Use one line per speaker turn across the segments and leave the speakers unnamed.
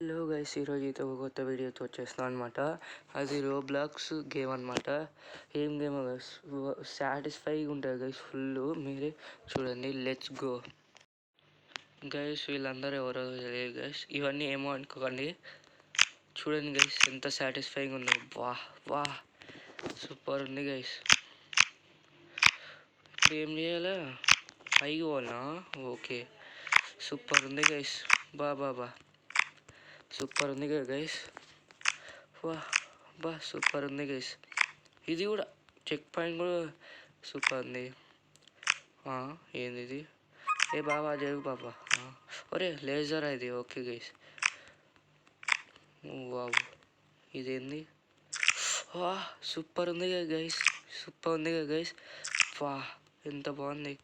Hello guys, ఈరోజు అయితే ఒక కొత్త వీడియోతో వచ్చేస్తున్నాను అనమాట. అది రోబ్లాక్స్ గేమ్ అనమాట. ఏం గేమ్ గైస్, సాటిస్ఫైగా ఉంటుంది గైస్ ఫుల్. మీరే చూడండి, లెట్స్ గో గైస్. వీళ్ళందరూ ఎవరో తెలియదు గైస్, ఇవన్నీ ఏమో అనుకోకండి. చూడండి గైస్, ఎంత సాటిస్ఫైగా ఉందో. వా వా సూపర్ ఉంది గైస్. ఇప్పుడు ఏం చేయాలా? పైకి పోవాలా? ఓకే, సూపర్ ఉంది గైస్. బా సూపర్ ఉంది కదా గైస్. వా సూపర్ ఉంది గైస్. ఇది కూడా చెక్ పాయింట్ కూడా సూపర్ ఉంది. ఏంది ఇది? ఏ బాబా జరుగు బాబా. ఒరే లేజర్ ఇది. Okay guys. వావ్, ఇదేంది? సూపర్ ఉంది కదా గైస్. సూపర్ ఉంది కదా గైస్. వా ఎంత బాగుంది.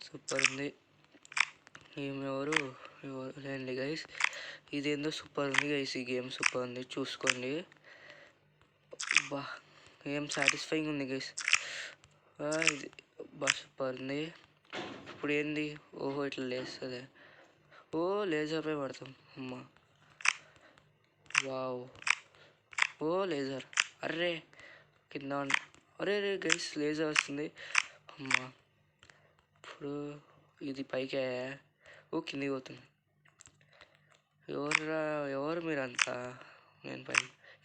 సూపర్ ఉంది. ఎవరు లేండి గైస్. ఇదేందో సూపర్ ఉంది గైస్. ఈ గేమ్ సూపర్ ఉంది, చూసుకోండి. బా ఏం సాటిస్ఫైయింగ్ ఉంది గైస్. ఇది సూపర్ ఉంది. ఇప్పుడు ఏంది? ఓహో ఇట్లా లేస్తుంది. ఓ లేజర్ పై పడతాం. అమ్మా వావ్. ఓ లేజర్. అర్రే కింద. అరే గైస్, లేజర్ వస్తుంది. అమ్మా ఇప్పుడు ఇది పైకి. ఓ కిందికి పోతుంది. ఎవరు మీరంతా? నేను పై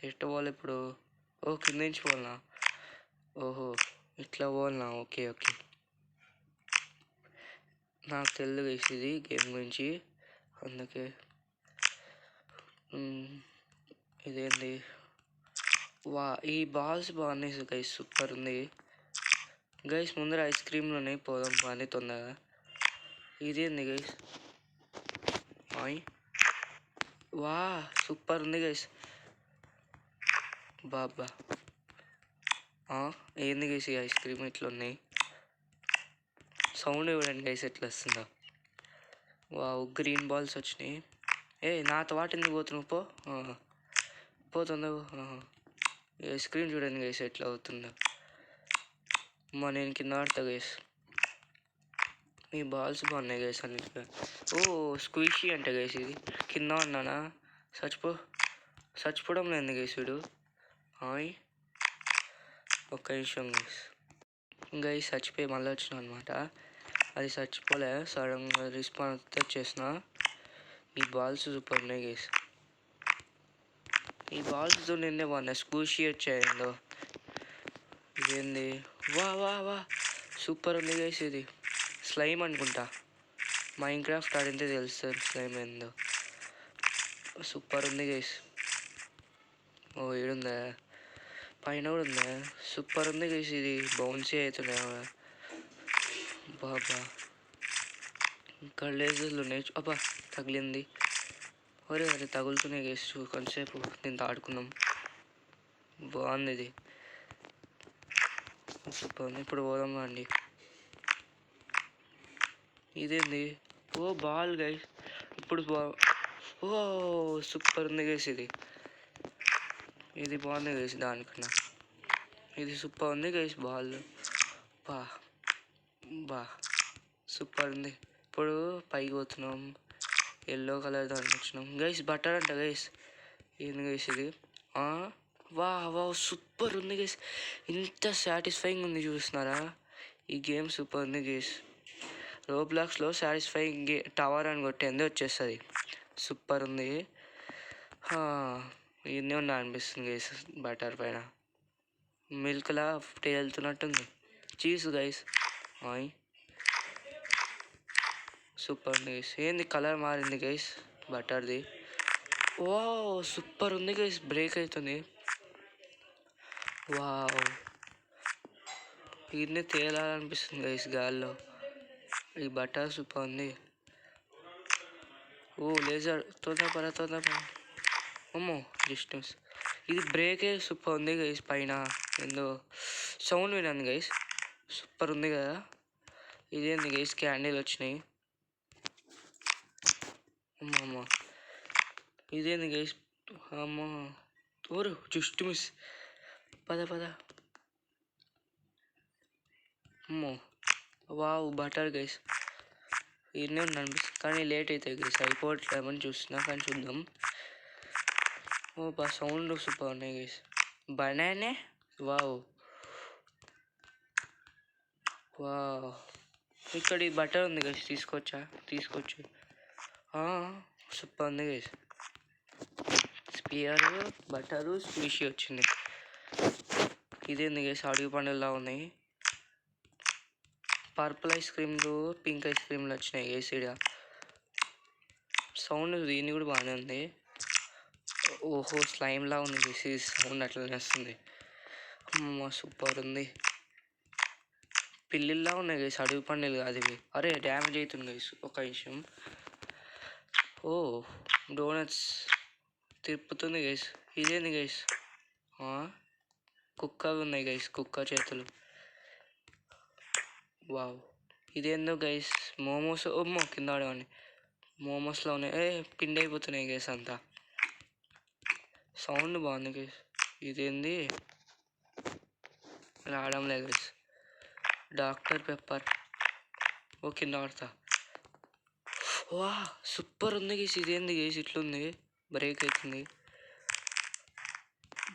ఎట్ట పోవాలి ఇప్పుడు? ఓ కింద నుంచి పోవాలనా? ఓహో ఇట్లా పోవాలనా? ఓకే నాకు తెలియదు గైస్ ఇది గేమ్ గురించి, అందుకే. ఇదేంది? ఈ బాల్స్ బాగున్నాయి గైస్. సూపర్ ఉంది గైస్. ముందర ఐస్ క్రీమ్లోనే పోదాం బాగానే తొందరగా. ఇదేంది గైస్? వా సూపర్ ఉంది గైస్. బాబా ఏంది గైస్ ఈ ఐస్ క్రీమ్ ఇట్లా ఉన్నాయి? సౌండ్ ఇవ్వండి గైస్, ఎట్లా వస్తుందో. వావ్, గ్రీన్ బాల్స్ వచ్చినాయి. నాతో వాటి ఎందుకు పోతున్నావు? పోతుందో. ఐస్ క్రీమ్ చూడండి గైస్ ఎట్లా అవుతుందో. నేను కింద ఆడతా గైస్. ఈ బాల్స్ బాగున్నాయి గైస్ అన్నిటిగా. స్క్వీషీ అంటే గైస్ ఇది. కింద ఉన్నానా? చచ్చిపోవడం లేదు గైస్ వీడు. ఒక్క నిమిషం గైస్ చచ్చిపోయి మళ్ళీ వచ్చిన అనమాట. అది చచ్చిపోలే, సడన్గా రిస్పాన్స్ వచ్చేసిన. ఈ బాల్స్ సూపర్ ఉన్నాయి గైస్. ఈ బాల్స్తో నిన్నే బాగున్నాయి. స్క్వీషీ వచ్చాయిందో. ఇదేంది? వా సూపర్ ఉంది గైస్. ఇది స్లైమ్ అనుకుంటా. మైన్క్రాఫ్ట్ ఆడింటే తెలుస్తుంది స్లైమ్ ఏందో. సూపర్ ఉంది గైస్. ఈడుందా? పైన కూడా ఉందా? సూపర్ ఉంది గైస్. ఇది బౌన్సీ అవుతున్నాయి బాబా. ఇంకా లేజర్లు ఉన్నాయి. అబ్బా తగిలింది. అరే తగులుతున్నాయి గైస్. కొంతసేపు దీంతో ఆడుకున్నాం. బాగుంది ఇది. సూపర్ ఉంది. ఇప్పుడు పోదాం అండి. ఇదేంది? Ball guys. ఇప్పుడు సూపర్ ఉంది గైస్. ఇది బాగుంది గైస్. దానికన్నా ఇది సూపర్ ఉంది గైస్. బాల్ బా సూపర్ ఉంది. ఇప్పుడు పైకి పోతున్నాం. ఎల్లో కలర్ దానికి వచ్చినాం గైస్. బట్టర్ అంట గైస్. ఏంది గైస్ ఇది? వా సూపర్ ఉంది గైస్. ఇంత సాటిస్ఫైయింగ్ ఉంది చూస్తున్నారా? ఈ గేమ్ సూపర్ ఉంది గైస్. రోబ్లాక్స్లో సాటిస్ఫైయింగ్ టవర్ అని కొట్టేంది వచ్చేస్తుంది. సూపర్ ఉంది. ఇన్ని ఉన్నా అనిపిస్తుంది గైస్. బటర్ పైన మిల్క్లా తేలుతున్నట్టుంది. Cheese guys. సూపర్ ఉంది గైస్. ఏంది కలర్ మారింది గైస్ బటర్ది? సూపర్ ఉంది గైస్. బ్రేక్ అవుతుంది. వావ్, ఇన్ని తేలాలనిపిస్తుంది గైస్ గాల్లో. ఈ బటర్ సూపర్ ఉంది. లేజర్. తొందర. అమ్మో డిస్టెన్స్. ఇది బ్రేకే సూపర్ ఉంది గైస్. పైన ఏందో సౌండ్ వినండి గైస్. సూపర్ ఉంది కదా. ఇదేంది గైస్? క్యాండిల్ వచ్చినాయి. అమ్మా ఇదేంది గైస్? అమ్మా జస్ట్ మిస్. పద అమ్మో వావ్ బటర్ గైస్. ఈయనే ఉంది అనిపిస్తుంది కానీ లేట్ అవుతాయి గైస్, అయిపోవట్లేమని చూస్తున్నా కానీ చూద్దాం. ఓ బా సౌండ్ సూపర్ ఉన్నాయి గైస్. బనానే వావ్ వావ్. ఇక్కడ ఈ బటర్ ఉంది గైస్, తీసుకోవచ్చు. సూపర్ ఉంది గైస్. స్పియర్ బటరు స్పీషి వచ్చింది. ఇదేంది గైస్ అడుగు పండుగలా ఉన్నాయి. పర్పుల్ ఐస్ క్రీమ్లు పింక్ ఐస్ క్రీమ్లు వచ్చినాయి గైస్. ఇక్కడ సౌండ్ దీన్ని కూడా బాగానే ఉంది. ఓహో స్లైమ్లా ఉంది గైస్, ఈ సౌండ్ అట్లనే వస్తుంది. అమ్మ సూపర్ ఉంది. పిల్లిల్లా ఉన్నాయి గైస్, అడుగు పండుగలు కాదు ఇవి. అరే డ్యామేజ్ అవుతుంది గైస్, ఒక నిమిషం. ఓ డోనట్స్ తిప్పుతుంది గైస్. ఇదేంది గైస్, కుక్క ఉన్నాయి గైస్, కుక్క చేతులు. వావ్ ఇదేందో గైస్ మోమోస్. ఓమ్మో కింద ఆడేవాడిని. మోమోస్లో ఉన్నాయి, పిండి అయిపోతున్నాయి గైస్ అంతా. సౌండ్ బాగుంది గైస్. ఇదేంది రావడం లేదు గైస్. Doctor pepper. ఓ కింద ఆడతా. వా సూపర్ ఉంది గైస్. ఇదేంది గైస్ ఇట్లుంది, బ్రేక్ అవుతుంది.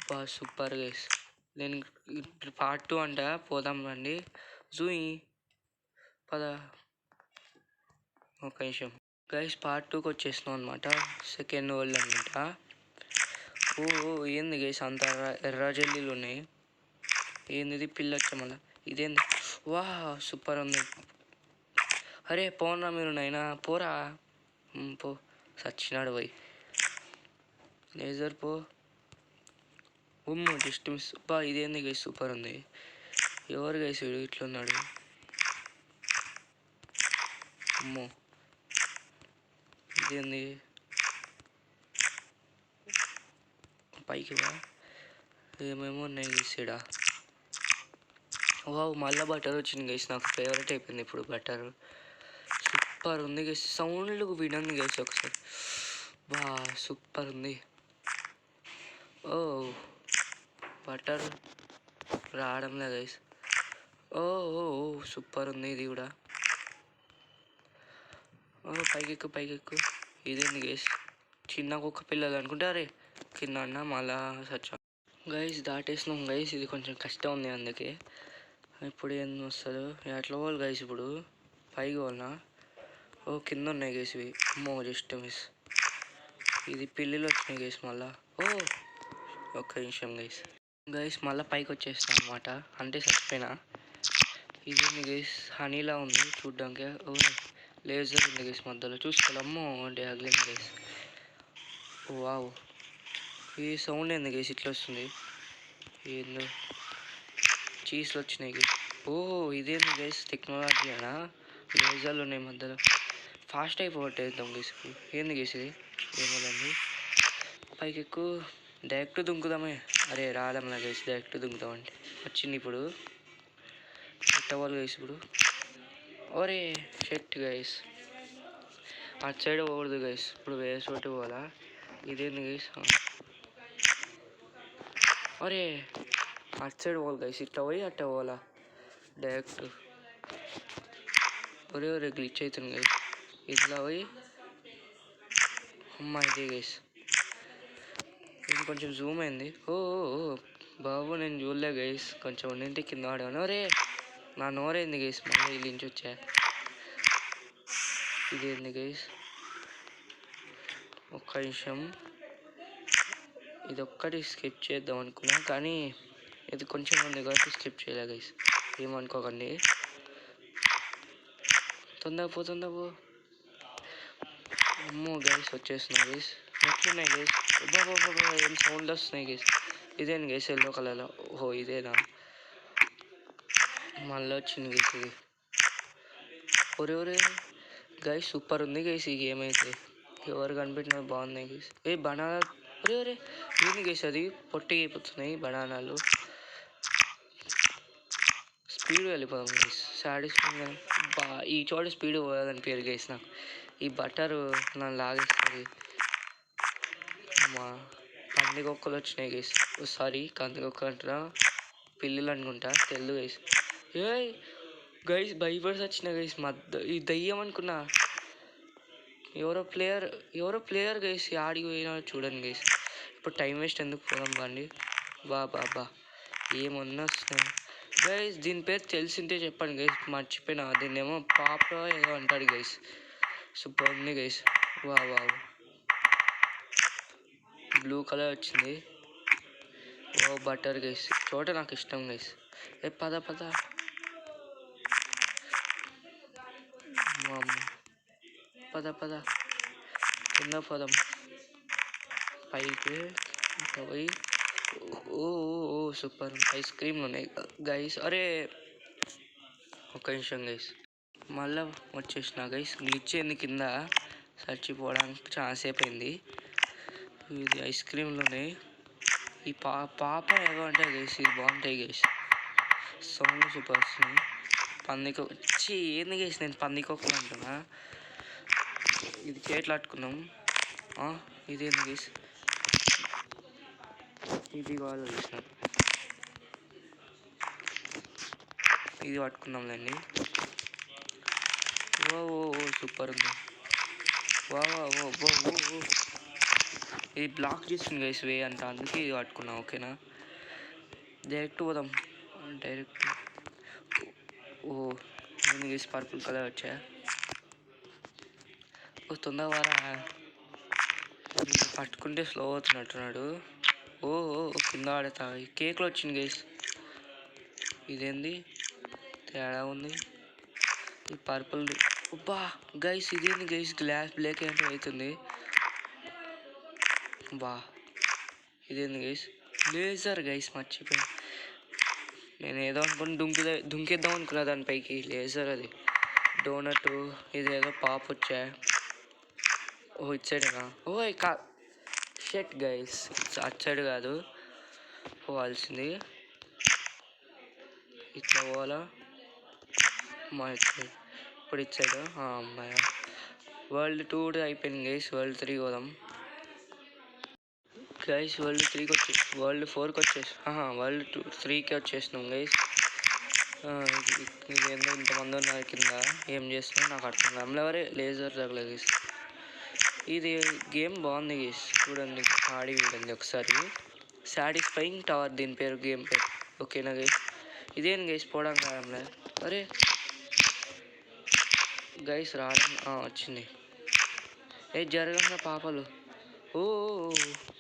బా సూపర్ గైస్. నేను పార్ట్ 2 అంట, పోదాం రండి. జూయి పద. ఒక నిమిషం గైస్, పార్ట్ 2కి వచ్చేసినాం అనమాట. సెకండ్ వరల్డ్ అనమాట. ఓ ఏంది గైస్ అంత ఎర్ర జల్లీలు ఉన్నాయి. ఏంది పిల్ల వచ్చా మళ్ళా. ఇదేంది వా సూపర్ ఉంది. అరే పోనా మీరు నైనా పోరా. పో సచ్చినాడు పోయి. లేజర్ పో. ఉమ్ము జస్ట్ మిస్. బా ఇదేంది గైస్ సూపర్ ఉంది. ఎవరు గైస్ వీడు ఇట్లున్నాడు. అమ్మో ఇదేంది పైకి వా. ఏమేమో ఉన్నాయి గైస్ ఈడ. వావ్ మళ్ళీ బటర్ వచ్చింది గైస్, నాకు ఫేవరెట్ అయిపోయింది ఇప్పుడు బటర్. సూపర్ ఉంది గైస్. సౌండ్లు వినండి గైస్ ఒకసారి. బా సూపర్ ఉంది. ఓ బటర్ రావడం లేదు గైస్. ఓ సూపర్ ఉంది ఇది కూడా. పైకెక్కు. ఇదేంది గైస్ చిన్న కుక్క పిల్లలు అనుకుంటే. అరే కింద అన్న మళ్ళా సచ్చా గైస్. దాటేసినాం గైస్. ఇది కొంచెం కష్టం ఉంది అందుకే. ఇప్పుడు ఏం వస్తుంది ఎట్లా పోవాలి గైస్. ఇప్పుడు పైకి పోవాలనా. ఓ కింద ఉన్నాయి గైస్ ఇవి. అమ్మో జస్ట్ మిస్. ఇది పిల్లిలు వచ్చినాయి గైస్ మళ్ళా. ఓ ఒక్క నిమిషం గైస్ మళ్ళీ పైకి వచ్చేస్తాను అనమాట, అంటే చచ్చిపోయినా. ఇదేంది గైస్ హనీలా ఉంది చూడ్డానికి. ఓ లేజర్ ఉంది గైస్ మధ్యలో, చూసుకోవాలి. అమ్మో డ్యాగ్లింగ్ గైస్. వావ్ ఈ సౌండ్ ఏంది గైస్ ఇట్లా వస్తుంది. ఏందో చీజ్లు వచ్చినాయి గైస్. ఓ ఇదేంది గైస్ టెక్నాలజీ అనా. లేజర్లు ఉన్నాయి మధ్యలో, ఫాస్ట్ అయిపోవట్టేద్దాం గైస్. ఏంది గైస్ ఇది. ఏమోదండి. పైకి ఎక్కువ డైరెక్ట్ దుంకుదామే. అరే రావడంలా గైస్, డైరెక్ట్ దుంకుదామంటే వచ్చింది. ఇప్పుడు పెట్టవాలి గైస్ ఇప్పుడు. ఒరే షెట్ గైస్, అటు సైడ్ పోకూడదు గైస్, ఇప్పుడు వేరే చోటు పోవాలా. ఇదేంది గైస్. అరే అటు సైడ్ పోవాలి గైస్, ఇట్లా పోయి అట్లా పోవాలా డైరెక్ట్. ఒరే గ్లిచ్ అవుతుంది గైస్. ఇట్లా పోయి అమ్మా ఇదే గైస్. ఇది కొంచెం జూమ్ అయింది. ఓ బాబు నేను చూడలే గైస్, కొంచెం ఉన్నింటి కింద ఆడాను. అరే నా నోరైంది గైస్, మళ్ళీ వీళ్ళ నుంచి వచ్చా. ఇదేంది గైస్, ఒక్క నిమిషం. ఇది ఒక్కటి స్కిప్ చేద్దాం అనుకున్నా కానీ ఇది కొంచెం ఉంది కాబట్టి స్కిప్ చేయలే గైస్, ఏమనుకోకండి. తొందర పో. అమ్మో గైస్ వచ్చేస్తున్నాయి గైస్. ఎట్లున్నాయి గైస్. బాబా ఏం సౌండ్ వస్తున్నాయి గైస్. ఇదేంటి గైస్ ఎల్లో కలర్లో. ఓహో ఇదేనా, మళ్ళీ వచ్చింది గైస్ ఇది. ఒరే గైస్ సూపర్ ఉంది గైస్ ఈ గేమ్ అయితే. ఎవరు కనిపెట్టినా బాగున్నాయి గైస్. బనానా. ఒరే ఏంది గైస్ అది, పొట్టి అయిపోతున్నాయి బనానాలు. స్పీడ్ వెళ్ళిపోదాం గైస్, సాటిస్ఫైగా. ఈ చోట స్పీడ్ పోదని పేరు గైస్ నాకు. ఈ బటర్ నన్ను లాగేస్తుంది. మా పందికొక్కలు వచ్చినాయి గైస్. సారీ కందికొక్క అంటున్నా, పిల్లులు అనుకుంటా, తెల్లు గైస్. గైస్ భయపడి వచ్చిన గైస్, ఈ దయ్యం అనుకున్నా. ఎవరో ప్లేయర్ గైస్ ఆడికి పోయినా చూడండి గైస్. ఇప్పుడు టైం వేస్ట్ ఎందుకు, పోదాం బండి. బా ఏమన్నా వస్తున్నాయి గైస్. దీని పేరు తెలిసిందే చెప్పండి గైస్, మర్చిపోయినా. దీన్ని ఏమో పాప ఏదో అంటాడు గైస్. సూపర్ ఉంది గైస్. వా బ్లూ కలర్ వచ్చింది. ఓ బటర్ గైస్, చోట నాకు ఇష్టం గైస్. పద కింద పదం పైకి పోయి. ఓ సూపర్ ఐస్ క్రీమ్లు ఉన్నాయి గైస్. అరే ఒక్క నిమిషం గైస్, మళ్ళా వచ్చేసిన గైస్. గ్లిచ్ అయింది కింద, చచ్చిపోవడానికి చాలాసేపు అయింది. ఇది ఐస్ క్రీమ్లు ఉన్నాయి. ఈ పాప ఏదో అంటే గైస్, ఇది బాగుంటాయి గైస్. సౌండ్ సూపర్ వస్తుంది. పందికొచ్చి ఏంది గైస్, నేను పందికొక్కలు అంటున్నా. ఇది చేట్లు అట్టుకున్నాం. ఇదేంది గైస్, ఇది వాళ్ళు చూసిన, ఇది పట్టుకున్నాంలేండి. ఓ సూపర్ ఉంది. ఓ ఇది బ్లాక్ చేస్తుంది గైస్ వే అంట, అందుకే ఇది పట్టుకున్నాం. ఓకేనా, డైరెక్ట్ పోదాం. డైరెక్ట్ నేను గైస్ పర్పుల్ కలర్ వచ్చా. తొందరగా పట్టుకుంటే స్లో అవుతున్నట్టున్నాడు. ఓ కింద ఆడతా. కేక్లో వచ్చింది గైస్. ఇదేంది తేడా ఉంది. ఈ పర్పుల్ గైస్, ఇదేంది గైస్, గ్లాస్ బ్లాక్ ఏంటో అవుతుంది. ఇదేంది గైస్, లేజర్ గైస్, మర్చిపోయి. నేను ఏదో అనుకుని దుంకేద్దాం అనుకున్నా దానిపైకి. లేజర్ అది. డోనట్, ఇదేదో పాప్ వచ్చా. ఇటు సైడేనా? షెట్ గైస్, అటు సైడ్ కాదు పోవాల్సింది. ఇట్లా పోవాలా మా ఇటు సైడ్. ఇప్పుడు ఇటు సైడ్. అమ్మాయి వరల్డ్ 2 అయిపోయింది గైస్. వరల్డ్ 3 పోదాం గైస్. వరల్డ్ 3కి వరల్డ్ 4కి వరల్డ్ 3కి వచ్చేసినాం గైస్. ఇది ఏందో ఇంతమంది ఉన్నారు కింద, ఏం చేస్తున్నా నాకు అర్థం కాదు. ఎవరే లేజర్ తగలేదు గైస్. ఇది గేమ్ బాగుంది గైస్, చూడండి, ఆడి చూడండి ఒకసారి. సాటిస్ఫైయింగ్ టవర్ దీని పేరు, గేమ్ పేరు. ఓకేనా గైస్. ఇదేం గైస్ పోవడం కాదంలే. అరే గైస్ రావడం వచ్చింది. జరగంగా పాపలు.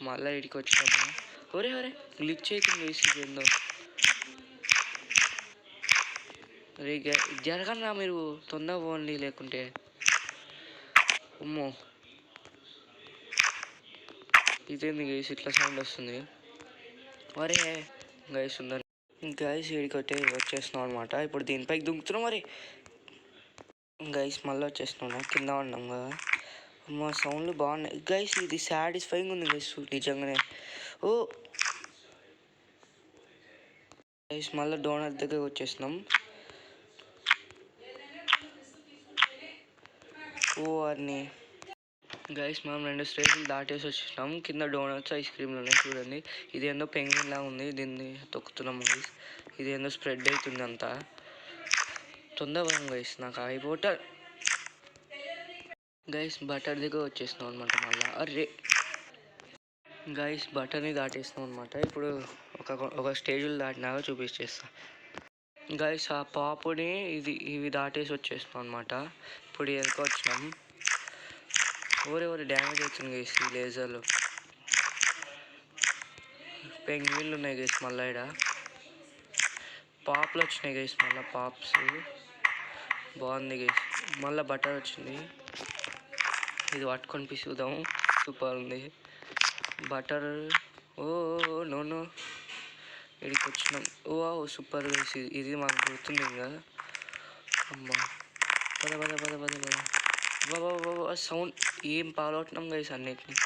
మళ్ళీ ఇడికి వచ్చాము. ఒరే గ్లిచ్ అవుతుంది గైస్. ఇది ఏందో. అరే జరగన్నా మీరు, తొందర పోండి లేకుంటే. అమ్మో ఇదేంది గైస్, ఇట్లా సౌండ్ వస్తుంది. అరే గైస్ ఉందని గైస్ వీడికి వచ్చేస్తున్నాం అనమాట. ఇప్పుడు దీనిపైకి దుంకుతున్నాం. మరి గైస్ మళ్ళీ వచ్చేస్తున్నాం, కింద ఉన్నాం కదా. మా సౌండ్లు బాగున్నాయి గైస్. ఇది సాటిస్ఫైయింగ్ ఉంది గైస్ నిజంగానే. గైస్ మళ్ళీ డోనట్ దగ్గరకు వచ్చేస్తున్నాం. అన్నీ గైస్ మనం 2 స్టేజ్లు దాటేసి వచ్చేసినాం. కింద డోనట్స్, ఐస్ క్రీమ్లు ఉన్నాయి చూడండి. ఇదేందో పెంగ్విన్ లా ఉంది, దీన్ని తొక్కుతున్నాం గైస్. ఇదేందో స్ప్రెడ్ అవుతుంది అంతా. తొందరగా గైస్, నాకు అయిపోతా. గైస్ బటర్ దగ్గర వచ్చేసినాం అనమాట మళ్ళీ. అరే గైస్ బటర్ని దాటేసినాం అనమాట. ఇప్పుడు ఒక స్టేజ్లు దాటినాక చూపించేస్తా గైస్. ఆ పాపుని ఇవి దాటేసి వచ్చేసినాం అనమాట. ఇప్పుడు వెనక వచ్చినాం. ఎవరెవరు డ్యామేజ్ అవుతుంది గైస్ ఈ లేజర్లు. పెంగ్విన్లు ఉన్నాయి గైస్. మళ్ళీ ఇక్కడ పాప్లు వచ్చినాయి గైస్. మళ్ళీ పాప్స్ బాగుంది గైస్. మళ్ళీ బటర్ వచ్చింది. ఇది పట్టుకొని పిసుకుదాం. సూపర్ ఉంది బటర్. నో ఇక్కడికి వచ్చినాం. Super guys. ఇది మాకు గుర్తుంది ఇంకా. అమ్మా పద సౌండ్ ఏం పాలవుతున్నాం గైస్ అన్నిటిని.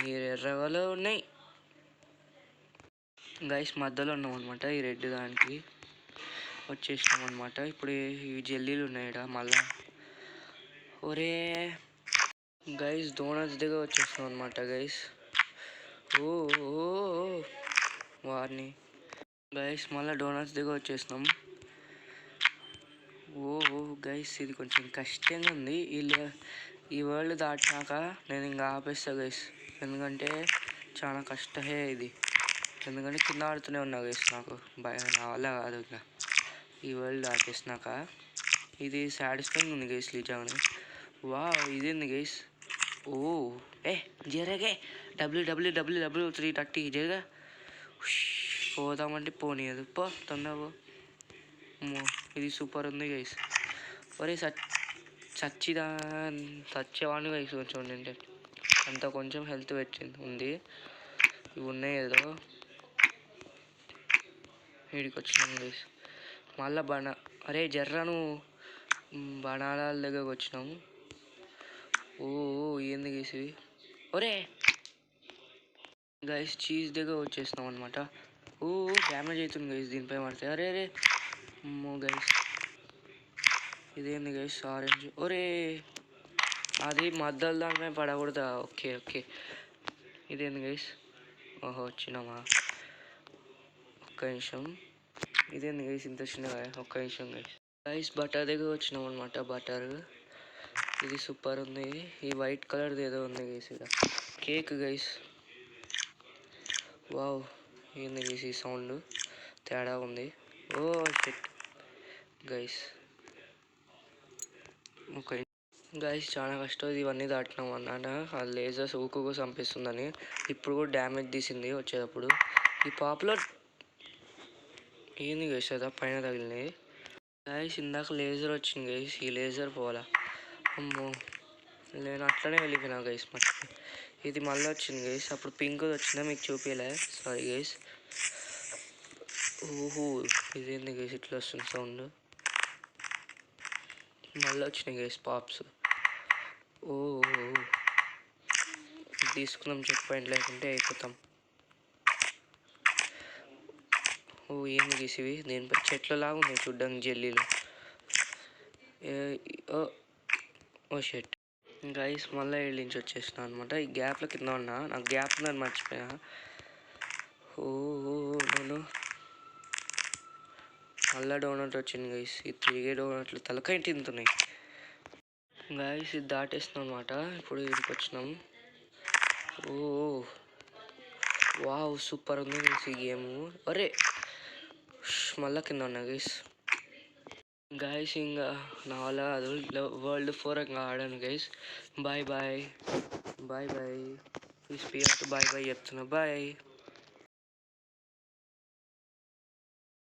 మీరు ఎర్రగలో ఉన్నాయి గైస్. మధ్యలో ఉన్నాం అనమాట. ఈ రెడ్ దానికి వచ్చేసినాం అనమాట. ఇప్పుడు ఈ జెల్లీలు ఉన్నాయి ఇక్కడ మళ్ళా. ఒరే గైస్ డోనట్స్ దగ్గర వచ్చేసినాం అనమాట గైస్. వారిని గైస్ మళ్ళీ డోనట్స్ దగ్గర వచ్చేసినాం. ఓ గైస్ ఇది కొంచెం కష్టంగా ఉంది. ఈ వరల్డ్ దాటినాక నేను ఇంకా ఆపేస్తా గైస్, ఎందుకంటే చాలా కష్టమే ఇది. ఎందుకంటే కింద ఆడుతూనే ఉన్నా గైస్, నాకు భయం నా వల్ల కాదు ఇంకా ఈ వరల్డ్ దాటేసినాక. ఇది సాటిస్ఫైయింగ్ ఉంది గైస్ నిజంగానే. వా ఇదేంది గైస్, ఓ జరగే WWWW330 జరగా. పోదామంటే పోనీయదు, తొందర పో. ఇది సూపర్ ఉంది గైస్. ఒరే చచ్చేవాడిని గైస్ కొంచెం ఉండింటే, అంత కొంచెం హెల్త్ పెట్టింది ఉంది. ఇవి ఉన్నాయి ఏదో వీడికి వచ్చినాం గైస్. మళ్ళా అరే జర్రాను బనాల దగ్గరకు వచ్చినాము. ఏంది గైస్ ఇవి, ఒరే గైస్ చీజ్ దగ్గర వచ్చేసినాం అనమాట. డ్యామేజ్ అవుతుంది గైస్ దీనిపై పడితే. అరే అమ్మో గైస్, ఇదేంది గైస్ ఆరెంజ్. ఒరే అది మద్దలు దానిపై పడకూడదా? ఓకే ఇదేంది గైస్, వచ్చినామా? ఒక్క నిమిషం, ఇదేంది గైస్ ఇంత చిన్నగా? ఒక్క నిమిషం గైస్ బటర్ దగ్గర వచ్చినాం అనమాట. బటర్ ఇది సూపర్ ఉంది. ఈ వైట్ కలర్ది ఏదో ఉంది గైస్, ఇక్కడ కేక్ గైస్. వావ్ ఏంది గైస్ ఈ సౌండ్ తేడా ఉంది. Shit guys. ఓకే గైస్ చాలా కష్టం ఇవన్నీ దాటినాం అన్నమాట. ఆ లేజర్స్ ఊకుకు చంపిస్తుందని ఇప్పుడు కూడా డ్యామేజ్ తీసింది వచ్చేటప్పుడు. ఈ పాపులర్ ఏంది గైస్ అదా పైన తగిలింది గైస్. ఇందాక లేజర్ వచ్చింది గైస్, ఈ లేజర్ పోవాలా? అమ్మో నేను అట్లనే వెళ్ళిపోయినా గైస్ మర్చిపోయి. ఇది మళ్ళీ వచ్చింది గైస్, అప్పుడు పింక్ వచ్చిందా మీకు చూపించలే, సారీ గైస్. ఇదేంది గైస్ ఇట్లా వస్తుంది సౌండ్. మళ్ళీ వచ్చినాయి గైస్ పాప్స్. తీసుకుందాం చెక్ పాయింట్, లేకుంటే అయిపోతాం. ఏంది గైస్ ఇవి, దీనిపై చెట్ల లాగా ఉన్నాయి చూడ్డానికి, జెల్లీలు. షెట్ గైస్ మళ్ళీ ఏళ్ళ నుంచి వచ్చేసిన అనమాట. ఈ గ్యాప్లో కింద ఉన్నా, నాకు గ్యాప్ ఉందని మర్చిపోయా. నేను మళ్ళీ డోనట్ వచ్చింది గైస్. ఈ 3 డోనట్లు తలకాయ తింటున్నాయి గైస్. ఇది దాటేస్తున్నాం అనమాట. ఇప్పుడు ఇక్కడికి వచ్చినాం. వావ్ సూపర్ ఉంది గైస్ ఈ గేమ్. అరే మళ్ళీ కింద ఉన్నా గైస్ ఇంకా నా వల్ల అది వరల్డ్ 4 ఇంకా ఆడాను గైస్. బాయ్ ఈ స్పీడ్ బాయ్ చెప్తున్నా. బాయ్.